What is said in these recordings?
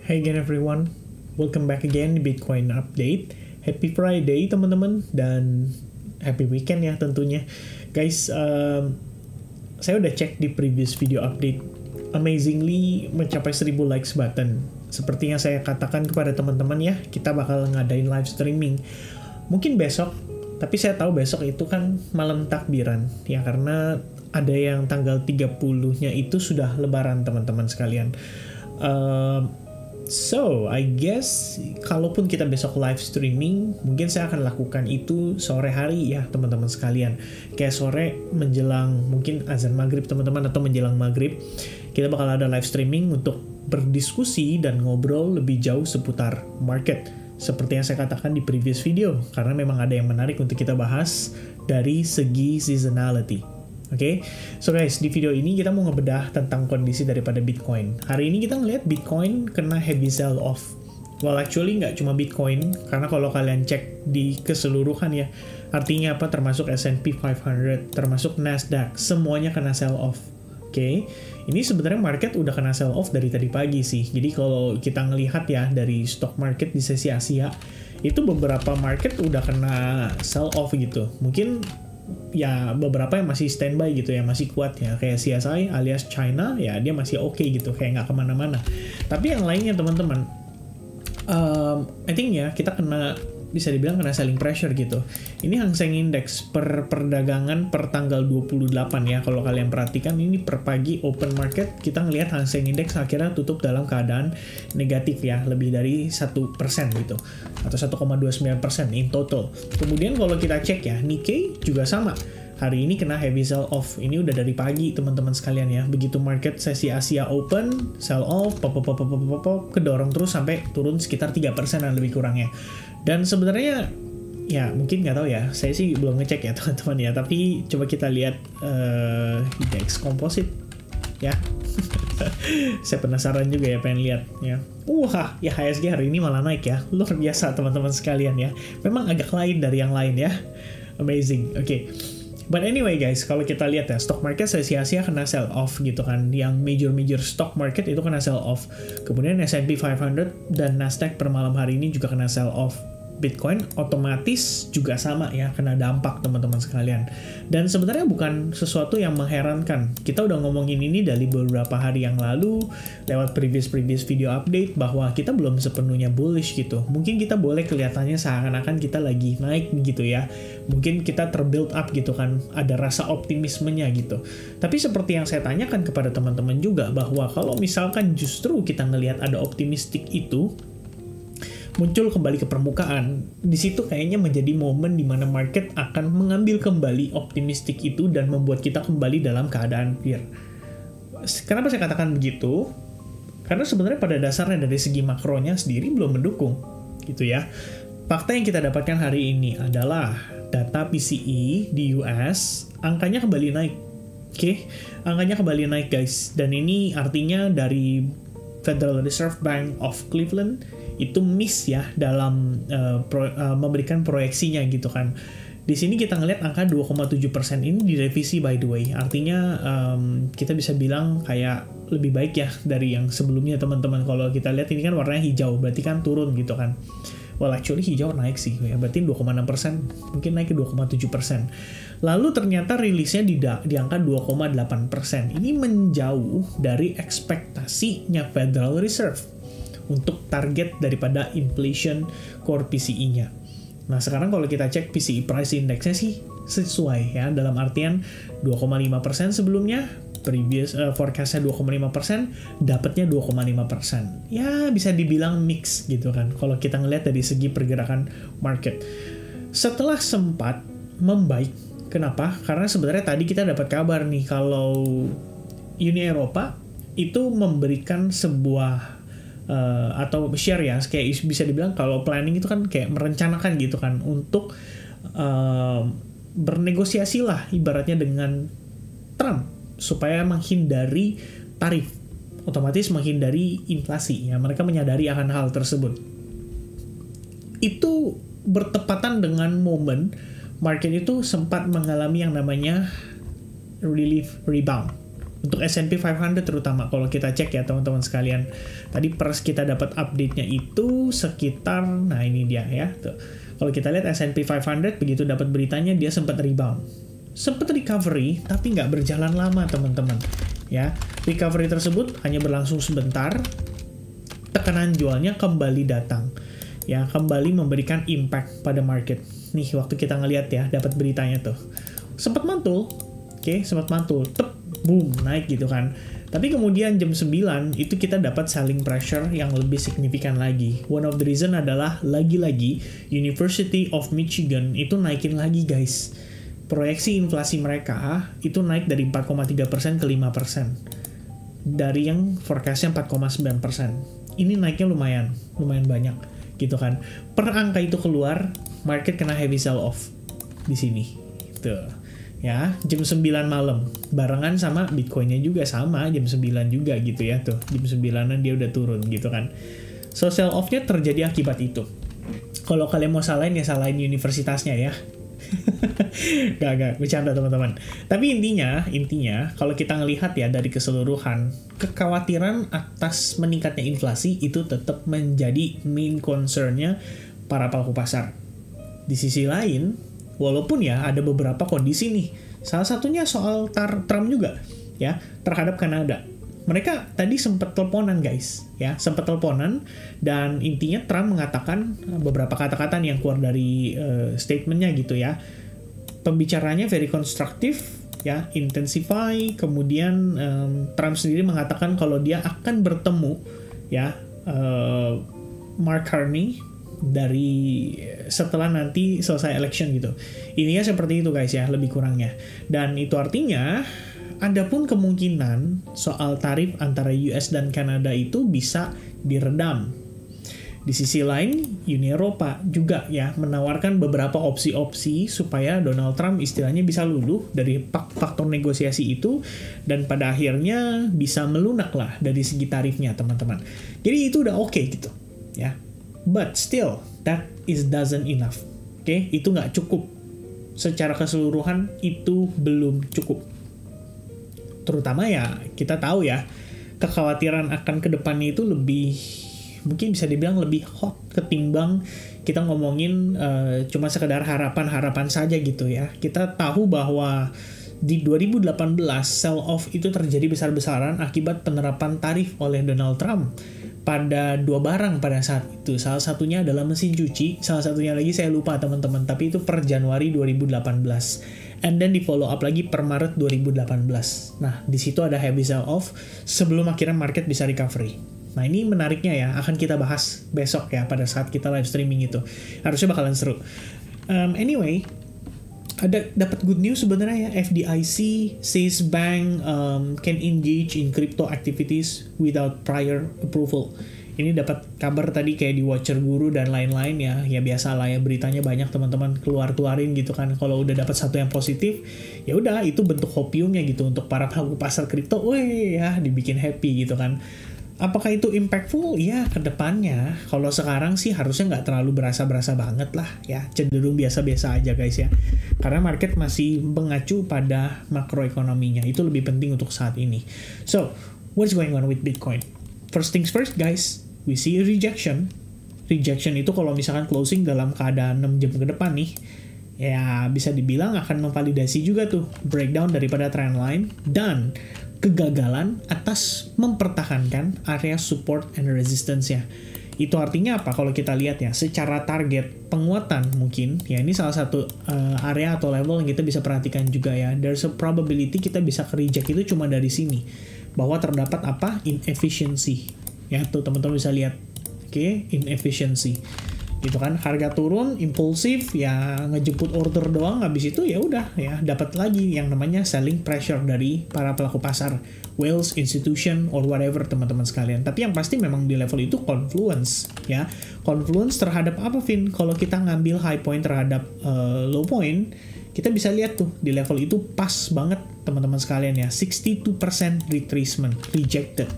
Hey again everyone, welcome back again di Bitcoin Update. Happy Friday teman-teman dan happy weekend ya tentunya. Guys, saya udah cek di previous video update, amazingly mencapai 1000 likes button. Seperti yang saya katakan kepada teman-teman ya, kita bakal ngadain live streaming. Mungkin besok, tapi saya tahu besok itu kan malam takbiran ya, karena ada yang tanggal 30-nya itu sudah lebaran teman-teman sekalian. So, I guess kalaupun kita besok live streaming, mungkin saya akan lakukan itu sore hari ya teman-teman sekalian. Kayak sore menjelang mungkin azan maghrib teman-teman, atau menjelang maghrib. Kita bakal ada live streaming untuk berdiskusi dan ngobrol lebih jauh seputar market. Seperti yang saya katakan di previous video, karena memang ada yang menarik untuk kita bahas dari segi seasonality. Oke, so guys, di video ini kita mau ngebedah tentang kondisi daripada Bitcoin. Hari ini kita ngeliat Bitcoin kena heavy sell off. Well, actually nggak cuma Bitcoin, karena kalau kalian cek di keseluruhan ya, artinya apa, termasuk S&P 500, termasuk Nasdaq, semuanya kena sell off. Oke, ini sebenarnya market udah kena sell off dari tadi pagi sih. Jadi kalau kita ngelihat ya dari stock market di sesi Asia, itu beberapa market udah kena sell off gitu. Mungkin ya beberapa yang masih standby gitu ya, masih kuat ya, kayak CSI alias China ya, dia masih oke gitu, kayak nggak kemana-mana. Tapi yang lainnya teman-teman, I think ya kita kena, bisa dibilang kena selling pressure gitu. Ini Hang Seng Index per perdagangan per tanggal 28 ya, kalau kalian perhatikan ini per pagi open market kita ngelihat Hang Seng Index akhirnya tutup dalam keadaan negatif ya, lebih dari 1% gitu, atau 1,29% in total. Kemudian kalau kita cek ya, Nikkei juga sama. Hari ini kena heavy sell off. Ini udah dari pagi teman-teman sekalian ya. Begitu market sesi Asia open, sell off, kedorong terus sampai turun sekitar 3%-an lebih kurangnya. Dan sebenarnya ya mungkin nggak tahu ya, saya sih belum ngecek ya teman-teman ya, tapi coba kita lihat indeks komposit ya. Saya penasaran juga ya, pengen lihat ya. Wah, ya HSG hari ini malah naik ya, luar biasa teman-teman sekalian ya. Memang agak lain dari yang lain ya, amazing. Oke. But anyway guys, kalau kita lihat ya, stock market sesi Asia kena sell off gitu kan. Yang major stock market itu kena sell off. Kemudian S&P 500 dan Nasdaq per malam hari ini juga kena sell off. Bitcoin otomatis juga sama ya, kena dampak teman-teman sekalian. Dan sebenarnya bukan sesuatu yang mengherankan. Kita udah ngomongin ini dari beberapa hari yang lalu lewat previous video update, bahwa kita belum sepenuhnya bullish gitu. Mungkin kita boleh kelihatannya seakan-akan kita lagi naik gitu ya. Mungkin kita terbuild up gitu kan, ada rasa optimismenya gitu. Tapi seperti yang saya tanyakan kepada teman-teman juga, bahwa kalau misalkan justru kita ngelihat ada optimistik itu muncul kembali ke permukaan, di situ kayaknya menjadi momen di mana market akan mengambil kembali optimistik itu dan membuat kita kembali dalam keadaan fear. Kenapa saya katakan begitu? Karena sebenarnya pada dasarnya dari segi makronya sendiri belum mendukung, gitu ya. Fakta yang kita dapatkan hari ini adalah data PCE di US, angkanya kembali naik. Oke, angkanya kembali naik guys. Dan ini artinya dari Federal Reserve Bank of Cleveland itu miss ya dalam memberikan proyeksinya gitu kan. Di sini kita ngelihat angka 2,7% ini direvisi by the way. Artinya kita bisa bilang kayak lebih baik ya dari yang sebelumnya teman-teman. Kalau kita lihat ini kan warnanya hijau, berarti kan turun gitu kan. Well actually hijau naik sih ya, berarti 2,6%, mungkin naik ke 2,7%. Lalu ternyata rilisnya di angka 2,8%. Ini menjauh dari ekspektasinya Federal Reserve untuk target daripada inflation core PCE-nya. Nah, sekarang kalau kita cek PCE Price Index-nya sih sesuai ya, dalam artian 2,5% sebelumnya, previous forecast-nya 2,5%, dapatnya 2,5%. Ya, bisa dibilang mix gitu kan, kalau kita ngelihat dari segi pergerakan market. Setelah sempat membaik, kenapa? Karena sebenarnya tadi kita dapat kabar nih, kalau Uni Eropa itu memberikan sebuah atau share ya, kayak bisa dibilang kalau planning itu kan kayak merencanakan gitu kan, untuk bernegosiasi lah ibaratnya dengan Trump supaya menghindari tarif, otomatis menghindari inflasi ya. Mereka menyadari akan hal tersebut. Itu bertepatan dengan momen market itu sempat mengalami yang namanya relief rebound. Untuk S&P 500 terutama kalau kita cek ya teman-teman sekalian. Tadi pers kita dapat update-nya itu sekitar, nah ini dia ya. Tuh. Kalau kita lihat S&P 500 begitu dapat beritanya dia sempat rebound. Sempat recovery tapi nggak berjalan lama teman-teman. Ya, recovery tersebut hanya berlangsung sebentar. Tekanan jualnya kembali datang. Ya, kembali memberikan impact pada market. Nih waktu kita ngelihat ya dapat beritanya tuh. Sempat mantul. Oke, sempat mantul. Tep, boom, naik gitu kan. Tapi kemudian jam 9 itu kita dapat selling pressure yang lebih signifikan lagi. One of the reason adalah lagi-lagi University of Michigan itu naikin lagi guys. Proyeksi inflasi mereka itu naik dari 4,3% ke 5%. Dari yang forecastnya 4,9%. Ini naiknya lumayan banyak gitu kan. Per angka itu keluar, market kena heavy sell off di sini. Tuh. Ya, jam 9 malam. Barengan sama Bitcoin-nya juga sama, jam 9 juga gitu ya tuh. Jam 9-an dia udah turun gitu kan. So, sell off-nya terjadi akibat itu. Kalau kalian mau salahin ya salahin universitasnya ya. Gak, bercanda teman-teman. Tapi intinya, kalau kita ngelihat ya dari keseluruhan, kekhawatiran atas meningkatnya inflasi itu tetap menjadi main concern-nya para pelaku pasar. Di sisi lain, walaupun ya ada beberapa kondisi nih, salah satunya soal Trump juga ya terhadap Kanada. Mereka tadi sempat teleponan guys, ya sempat teleponan dan intinya Trump mengatakan beberapa kata-kata yang keluar dari statementnya gitu ya. Pembicaranya very konstruktif, ya intensify. Kemudian Trump sendiri mengatakan kalau dia akan bertemu ya Mark Carney dari setelah nanti selesai election gitu. Ininya seperti itu guys ya, lebih kurangnya. Dan itu artinya ada pun kemungkinan soal tarif antara US dan Kanada itu bisa diredam. Di sisi lain, Uni Eropa juga ya menawarkan beberapa opsi-opsi supaya Donald Trump istilahnya bisa luluh dari faktor negosiasi itu dan pada akhirnya bisa melunak lah dari segi tarifnya teman-teman. Jadi itu udah oke gitu ya. But still, that doesn't enough. Oke, itu nggak cukup. Secara keseluruhan itu belum cukup. Terutama ya, kita tahu ya, kekhawatiran akan kedepannya itu lebih, mungkin bisa dibilang lebih hot ketimbang kita ngomongin cuma sekedar harapan-harapan saja gitu ya. Kita tahu bahwa di 2018, sell-off itu terjadi besar-besaran akibat penerapan tarif oleh Donald Trump pada 2 barang pada saat itu. Salah satunya adalah mesin cuci, salah satunya lagi saya lupa teman-teman, tapi itu per Januari 2018. And then di follow up lagi per Maret 2018. Nah, di situ ada heavy sell off sebelum akhirnya market bisa recovery. Nah, ini menariknya ya, akan kita bahas besok ya pada saat kita live streaming itu. Harusnya bakalan seru. Anyway, ada dapat good news sebenarnya ya. FDIC says bank can engage in crypto activities without prior approval. Ini dapat kabar tadi kayak di Watcher Guru dan lain-lain ya. Ya biasa lah ya, beritanya banyak teman-teman keluarin gitu kan. Kalau udah dapat satu yang positif, ya udah itu bentuk hopiumnya gitu untuk para pelaku pasar kripto. Wih ya, dibikin happy gitu kan. Apakah itu impactful? Ya, ke depannya. Kalau sekarang sih harusnya nggak terlalu berasa-berasa banget lah ya. Cenderung biasa-biasa aja guys ya. Karena market masih mengacu pada makroekonominya. Itu lebih penting untuk saat ini. So, what's going on with Bitcoin? First things first guys, we see a rejection. Rejection itu kalau misalkan closing dalam keadaan 6 jam ke depan nih, ya bisa dibilang akan memvalidasi juga tuh breakdown daripada trendline dan kegagalan atas mempertahankan area support and resistance-nya. Itu artinya apa? Kalau kita lihat ya, secara target penguatan mungkin, ya ini salah satu area atau level yang kita bisa perhatikan juga ya. There's a probability kita bisa ke reject itu cuma dari sini. Bahwa terdapat apa? Inefficiency. Ya, tuh teman-teman bisa lihat. Oke, inefficiency. Gitu kan, harga turun, impulsif, ya ngejemput order doang, habis itu ya udah ya dapat lagi yang namanya selling pressure dari para pelaku pasar, whales, institution, or whatever teman-teman sekalian. Tapi yang pasti memang di level itu confluence ya, confluence terhadap apa Vin? Kalau kita ngambil high point terhadap low point, kita bisa lihat tuh di level itu pas banget teman-teman sekalian ya, 62% retracement, rejected.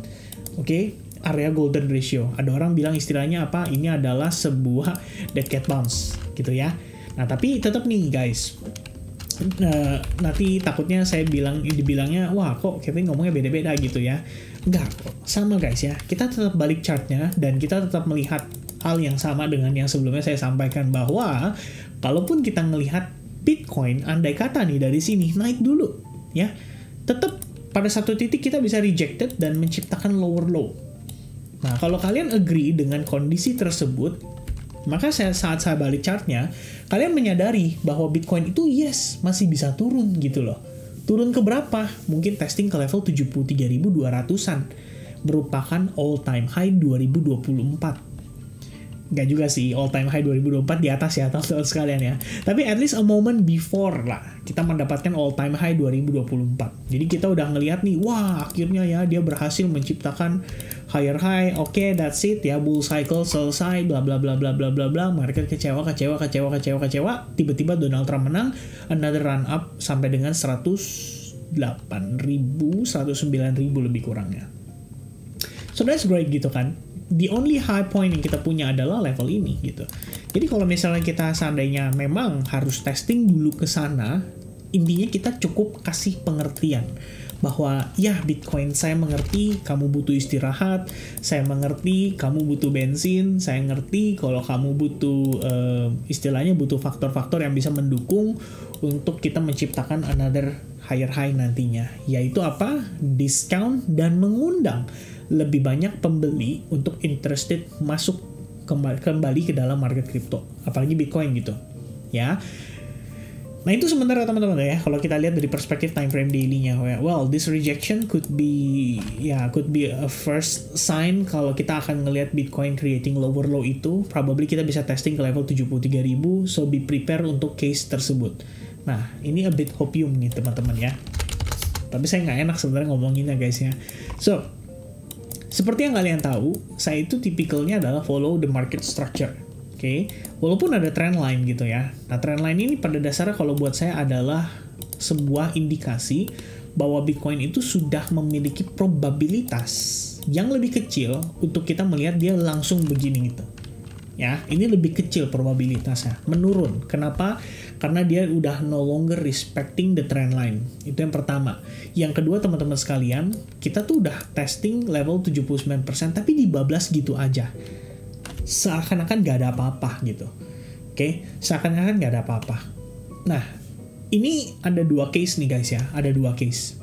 Oke, area golden ratio. Ada orang bilang istilahnya apa? Ini adalah sebuah dead cat bounce gitu ya. Nah, tapi tetap nih guys, nanti takutnya saya dibilangnya wah kok Kevin ngomongnya beda-beda gitu ya. Enggak kok, sama guys ya. Kita tetap balik chartnya dan kita tetap melihat hal yang sama dengan yang sebelumnya saya sampaikan, bahwa kalaupun kita melihat Bitcoin andai kata nih dari sini naik dulu ya, tetap pada satu titik kita bisa rejected dan menciptakan lower low. Nah, kalau kalian agree dengan kondisi tersebut, maka saat saya balik chartnya, kalian menyadari bahwa Bitcoin itu yes, masih bisa turun gitu loh. Turun ke berapa? Mungkin testing ke level 73.200-an. Merupakan all time high 2024. Nggak juga sih, all time high 2024 di atas ya, teman-teman sekalian ya. Tapi at least a moment before lah, kita mendapatkan all time high 2024. Jadi kita udah ngelihat nih, wah akhirnya ya dia berhasil menciptakan higher high. Oke, that's it ya, bull cycle selesai, bla bla bla bla bla bla bla. Market kecewa. Tiba-tiba Donald Trump menang, another run up sampai dengan 108.000, 109.000 lebih kurangnya. So that's great gitu kan. The only high point yang kita punya adalah level ini gitu. Jadi kalau misalnya kita seandainya memang harus testing dulu ke sana, intinya kita cukup kasih pengertian bahwa ya Bitcoin, saya mengerti kamu butuh istirahat, saya mengerti kamu butuh bensin, saya ngerti kalau kamu butuh istilahnya butuh faktor-faktor yang bisa mendukung untuk kita menciptakan another higher high nantinya, yaitu apa? Discount dan mengundang lebih banyak pembeli untuk interested masuk kembali ke dalam market crypto, apalagi Bitcoin gitu ya. Nah itu sementara teman-teman ya, kalau kita lihat dari perspektif time frame daily-nya, well this rejection could be a first sign kalau kita akan ngelihat Bitcoin creating lower low itu, probably kita bisa testing ke level 73.000, so be prepare untuk case tersebut. Nah ini a bit hopium nih teman-teman ya, tapi saya nggak enak sebenarnya ngomonginnya guys ya. So seperti yang kalian tahu, saya itu tipikalnya adalah follow the market structure. Oke, walaupun ada trend line gitu ya. Nah, trend line ini pada dasarnya kalau buat saya adalah sebuah indikasi bahwa Bitcoin itu sudah memiliki probabilitas yang lebih kecil untuk kita melihat dia langsung begini gitu. Ya, ini lebih kecil probabilitasnya, menurun. Kenapa? Karena dia udah no longer respecting the trend line. Itu yang pertama. Yang kedua teman-teman sekalian, kita tuh udah testing level 79%, tapi dibablas gitu aja. Seakan-akan gak ada apa-apa gitu. Oke, seakan-akan gak ada apa-apa. Nah, ini ada dua case nih guys ya, ada dua case.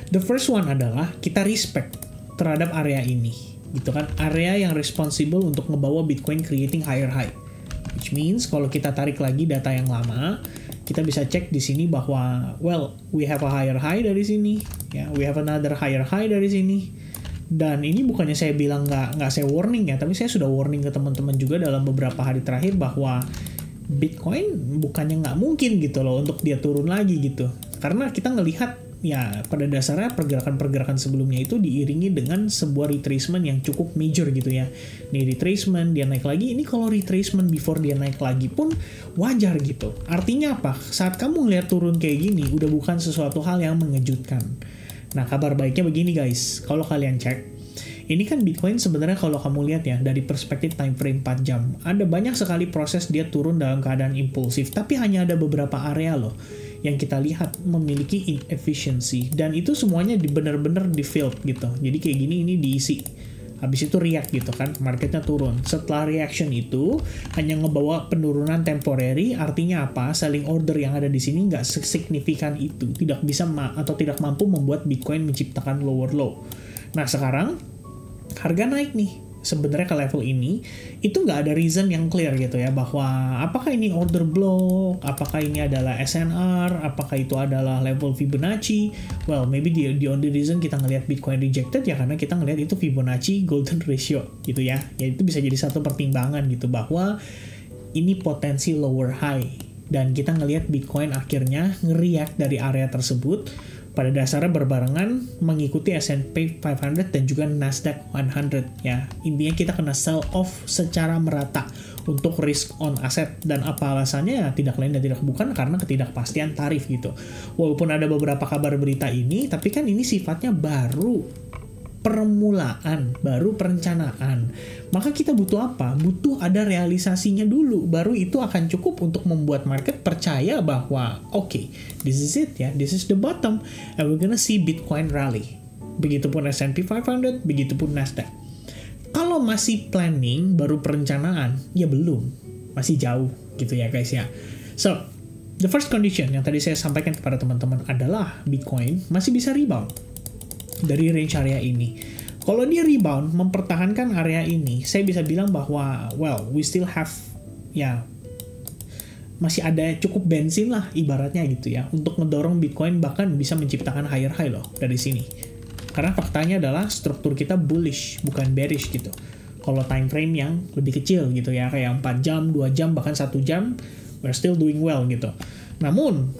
The first one adalah kita respect terhadap area ini. Gitu kan, area yang responsible untuk ngebawa Bitcoin creating higher high. Which means kalau kita tarik lagi data yang lama, kita bisa cek di sini bahwa well, we have a higher high dari sini, ya, we have another higher high dari sini. Dan ini bukannya saya bilang nggak saya warning ya, tapi saya sudah warning ke teman-teman juga dalam beberapa hari terakhir bahwa Bitcoin bukannya nggak mungkin gitu loh untuk dia turun lagi gitu. Karena kita ngelihat ya pada dasarnya pergerakan-pergerakan sebelumnya itu diiringi dengan sebuah retracement yang cukup major gitu ya. Ini retracement, dia naik lagi. Ini kalau retracement before dia naik lagi pun wajar gitu. Artinya apa? Saat kamu ngeliat turun kayak gini, udah bukan sesuatu hal yang mengejutkan. Nah, kabar baiknya begini guys. Kalau kalian cek, ini kan Bitcoin sebenarnya kalau kamu lihat ya, dari perspektif time frame 4 jam, ada banyak sekali proses dia turun dalam keadaan impulsif. Tapi hanya ada beberapa area loh yang kita lihat memiliki inefficiency, dan itu semuanya benar-benar di field gitu. Jadi kayak gini ini diisi, habis itu react gitu kan, marketnya turun. Setelah reaction itu hanya ngebawa penurunan temporary. Artinya apa? Selling order yang ada di sini nggak signifikan itu, tidak bisa atau tidak mampu membuat Bitcoin menciptakan lower low. Nah sekarang harga naik nih sebenarnya ke level ini, itu nggak ada reason yang clear gitu ya, bahwa apakah ini order block, apakah ini adalah SNR, apakah itu adalah level Fibonacci. Well, maybe the only reason kita ngelihat Bitcoin rejected ya karena kita ngelihat itu Fibonacci golden ratio gitu ya. Ya itu bisa jadi satu pertimbangan gitu, bahwa ini potensi lower high, dan kita ngelihat Bitcoin akhirnya nge-react dari area tersebut pada dasarnya berbarengan mengikuti S&P 500 dan juga Nasdaq 100 ya. Intinya kita kena sell off secara merata untuk risk on aset, dan apa alasannya ya tidak lain dan tidak bukan karena ketidakpastian tarif gitu. Walaupun ada beberapa kabar berita ini, tapi kan ini sifatnya baru permulaan, baru perencanaan. Maka kita butuh apa? Butuh ada realisasinya dulu, baru itu akan cukup untuk membuat market percaya bahwa okay, this is it ya, this is the bottom, and we're gonna see Bitcoin rally. Begitupun S&P 500, begitupun Nasdaq. Kalau masih planning, baru perencanaan, ya belum, masih jauh gitu ya guys ya. So, the first condition yang tadi saya sampaikan kepada teman-teman adalah Bitcoin masih bisa rebound dari range area ini. Kalau dia rebound, mempertahankan area ini, saya bisa bilang bahwa, well, we still have, ya, masih ada cukup bensin lah ibaratnya gitu ya, untuk ngedorong Bitcoin bahkan bisa menciptakan higher high loh dari sini. Karena faktanya adalah struktur kita bullish, bukan bearish gitu. Kalau time frame yang lebih kecil gitu ya, kayak 4 jam, 2 jam, bahkan 1 jam, we're still doing well gitu. Namun,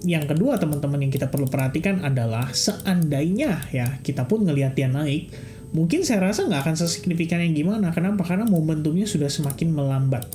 yang kedua teman-teman yang kita perlu perhatikan adalah seandainya ya kita pun ngelihat dia naik, mungkin saya rasa nggak akan sesignifikan yang gimana. Kenapa? Karena momentumnya sudah semakin melambat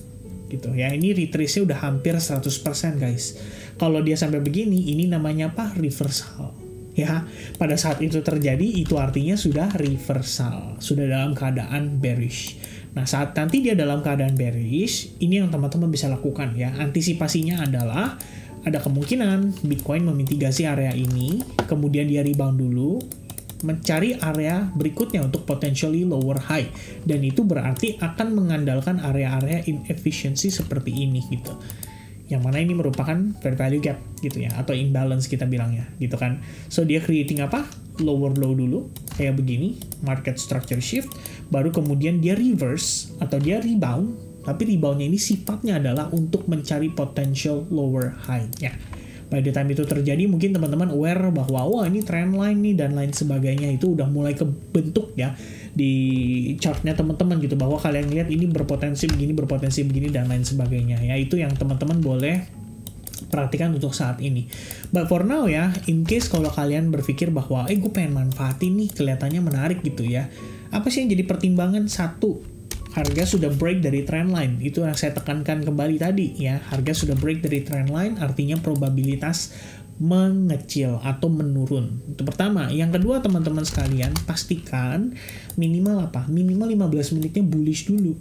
gitu ya. Ini retrace-nya udah hampir 100% guys. Kalau dia sampai begini, ini namanya apa? Reversal. Ya, pada saat itu terjadi, itu artinya sudah reversal, sudah dalam keadaan bearish. Nah, saat nanti dia dalam keadaan bearish, ini yang teman-teman bisa lakukan ya. Antisipasinya adalah ada kemungkinan Bitcoin memitigasi area ini, kemudian dia rebound dulu, mencari area berikutnya untuk potentially lower high. Dan itu berarti akan mengandalkan area-area inefficiency seperti ini gitu. Yang mana ini merupakan fair value gap gitu ya, atau imbalance kita bilangnya gitu kan. So dia creating apa? Lower low dulu, kayak begini, market structure shift, baru kemudian dia reverse atau dia rebound. Tapi reboundnya ini sifatnya adalah untuk mencari potential lower high-nya. By the time itu terjadi, mungkin teman-teman aware bahwa wah ini trend line nih dan lain sebagainya itu udah mulai kebentuk ya di chartnya teman-teman gitu, bahwa kalian lihat ini berpotensi begini dan lain sebagainya ya. Itu yang teman-teman boleh perhatikan untuk saat ini. But for now ya, in case kalau kalian berpikir bahwa gue pengen manfaatin nih, kelihatannya menarik gitu ya, apa sih yang jadi pertimbangan? Satu, harga sudah break dari trend line. Itu yang saya tekankan kembali tadi ya. Harga sudah break dari trend line, artinya probabilitas mengecil atau menurun. Itu pertama. Yang kedua, teman-teman sekalian, pastikan minimal apa? Minimal 15 menitnya bullish dulu.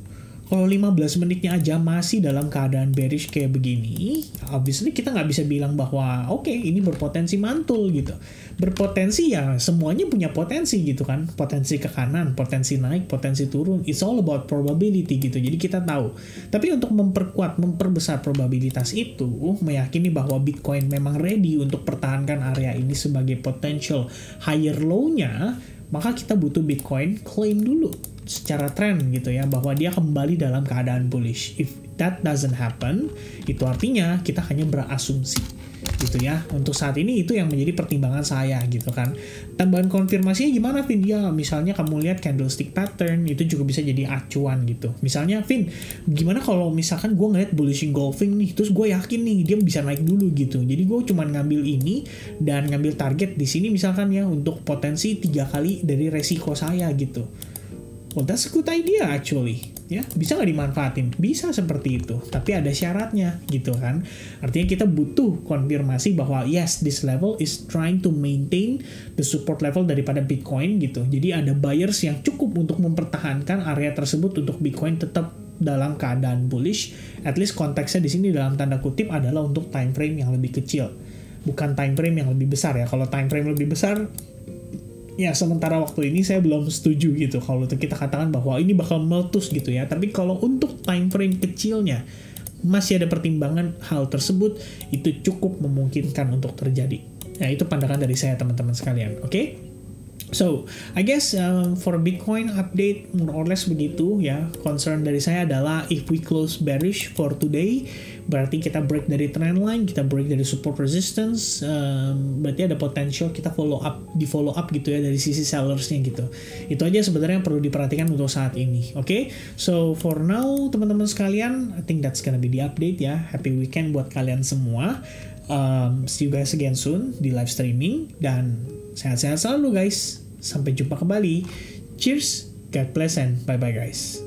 Kalau 15 menitnya aja masih dalam keadaan bearish kayak begini, obviously kita nggak bisa bilang bahwa oke, ini berpotensi mantul gitu. Berpotensi ya, semuanya punya potensi gitu kan. Potensi ke kanan, potensi naik, potensi turun. It's all about probability gitu. Jadi kita tahu. Tapi untuk memperbesar probabilitas itu, meyakini bahwa Bitcoin memang ready untuk pertahankan area ini sebagai potential higher low-nya, maka kita butuh Bitcoin claim dulu secara trend gitu ya, bahwa dia kembali dalam keadaan bullish. If that doesn't happen, itu artinya kita hanya berasumsi gitu ya. Untuk saat ini itu yang menjadi pertimbangan saya gitu kan. Tambahan konfirmasinya gimana, Vin? Ya misalnya kamu lihat candlestick pattern, itu juga bisa jadi acuan gitu. Misalnya, Vin, gimana kalau misalkan gue ngeliat bullish engulfing nih, terus gue yakin nih dia bisa naik dulu gitu. Jadi gue cuma ngambil ini dan ngambil target di sini misalkan ya, untuk potensi 3 kali dari resiko saya gitu. Well, that's a good idea actually. Ya, bisa nggak dimanfaatin? Bisa seperti itu. Tapi ada syaratnya gitu kan. Artinya kita butuh konfirmasi bahwa yes, this level is trying to maintain the support level daripada Bitcoin gitu. Jadi ada buyers yang cukup untuk mempertahankan area tersebut untuk Bitcoin tetap dalam keadaan bullish. At least konteksnya di sini dalam tanda kutip adalah untuk time frame yang lebih kecil. Bukan time frame yang lebih besar ya. Kalau time frame lebih besar, ya sementara waktu ini saya belum setuju gitu kalau kita katakan bahwa ini bakal meletus gitu ya. Tapi kalau untuk time frame kecilnya masih ada pertimbangan hal tersebut, itu cukup memungkinkan untuk terjadi. Nah, itu pandangan dari saya teman-teman sekalian. Oke? So, I guess for Bitcoin update more or less begitu ya. Concern dari saya adalah if we close bearish for today, berarti kita break dari trend line, kita break dari support resistance, berarti ada potential kita di follow up gitu ya dari sisi sellersnya gitu. Itu aja sebenarnya yang perlu diperhatikan untuk saat ini. Oke? So, for now teman-teman sekalian, I think that's gonna be the update ya. Happy weekend buat kalian semua. See you guys again soon di live streaming, dan sehat-sehat selalu guys. Sampai jumpa kembali. Cheers, God bless, and bye-bye guys.